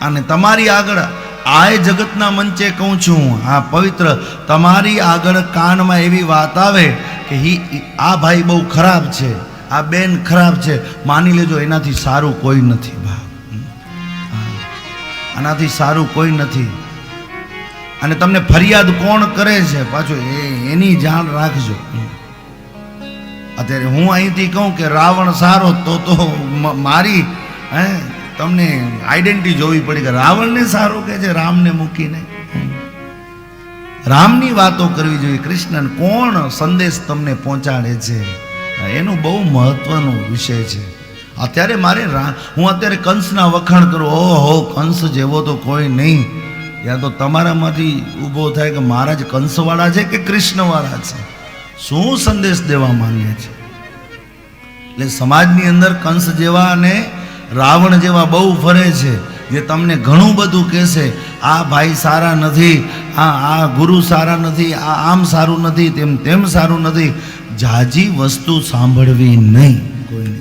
અને તમારી આગળ આ જગતના મંચે કહું છું, આ પવિત્ર તમારી આગળ કાનમાં એવી વાત આવે કે આ ભાઈ બહુ ખરાબ છે, આ બેન ખરાબ છે, માની લેજો એનાથી સારું કોઈ નથી બા, આનાથી સારું કોઈ નથી. અને તમને ફરિયાદ કોણ કરે છે પાછું એની જાણ રાખજો. અત્યારે હું અહીંથી કહું કે રાવણ સારો તો મારી તમને આઈડેન્ટિટી જોવી પડી કે રાવણને સારો કે છે રામને મૂકીને. રામની વાતો કરવી જોઈએ. કૃષ્ણ કોણ સંદેશ તમને પહોંચાડે છે એનું બહુ મહત્વનો વિષય છે. અત્યારે હું અત્યારે કંસના વખાણ કરું, ઓહો કંસ જેવો તો કોઈ નહીં. યા તો તમારામાંથી ઊભો થાય કે મહારાજ કંસવાળા છે કે કૃષ્ણવાળા છે, શું સંદેશ દેવા માંગે છે. એટલે સમાજની અંદર કંસ જેવા અને રાવણ જેવા બહુ ફરે છે, જે તમને ઘણું બધું કહેશે. આ ભાઈ સારા નથી, આ ગુરુ સારા નથી, આ આમ સારું નથી, તેમ સારું નથી. જાજી વસ્તુ સાંભળવી નહીં કોઈને.